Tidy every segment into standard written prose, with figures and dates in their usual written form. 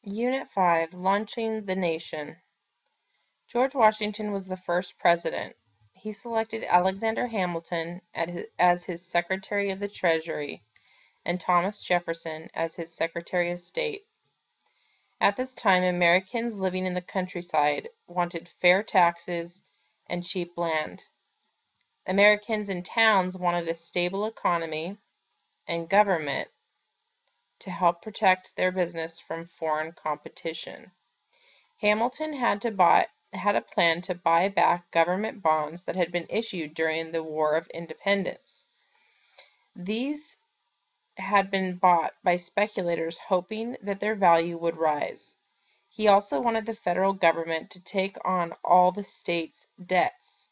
Unit 5, Launching the Nation. George Washington was the first president. He selected Alexander Hamilton as his Secretary of the Treasury and Thomas Jefferson as his Secretary of State. At this time, Americans living in the countryside wanted fair taxes and cheap land. Americans in towns wanted a stable economy and government to help protect their business from foreign competition. Hamilton had a plan to buy back government bonds that had been issued during the War of Independence. These had been bought by speculators hoping that their value would rise. He also wanted the federal government to take on all the states' debts.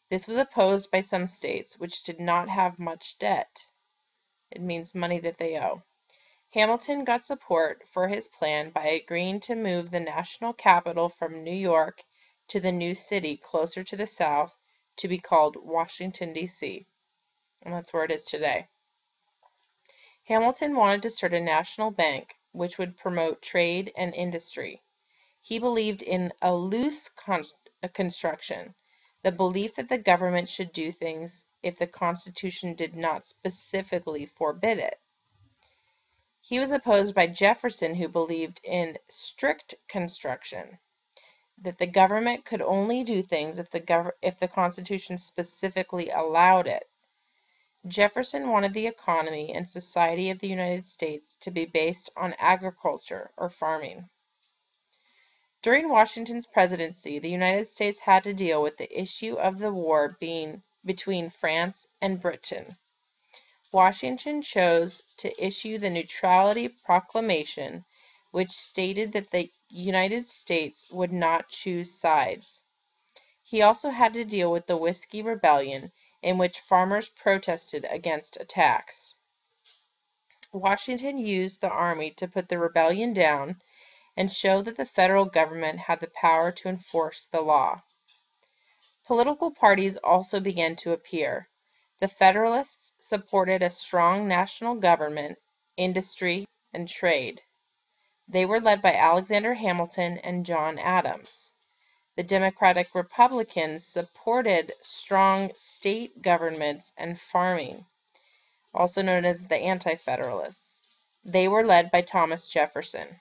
This was opposed by some states which did not have much debt. It means money that they owe. Hamilton got support for his plan by agreeing to move the national capital from New York to the new city closer to the south to be called Washington, D.C., and that's where it is today. Hamilton wanted to start a national bank which would promote trade and industry. He believed in a loose construction, the belief that the government should do things if the Constitution did not specifically forbid it. He was opposed by Jefferson, who believed in strict construction, that the government could only do things if the Constitution specifically allowed it. Jefferson wanted the economy and society of the United States to be based on agriculture or farming. During Washington's presidency, the United States had to deal with the issue of the war between France and Britain. Washington chose to issue the Neutrality Proclamation, which stated that the United States would not choose sides. He also had to deal with the Whiskey Rebellion, in which farmers protested against attacks. Washington used the army to put the rebellion down and show that the federal government had the power to enforce the law. Political parties also began to appear. The Federalists supported a strong national government, industry, and trade. They were led by Alexander Hamilton and John Adams. The Democratic Republicans supported strong state governments and farming, also known as the Anti-Federalists. They were led by Thomas Jefferson.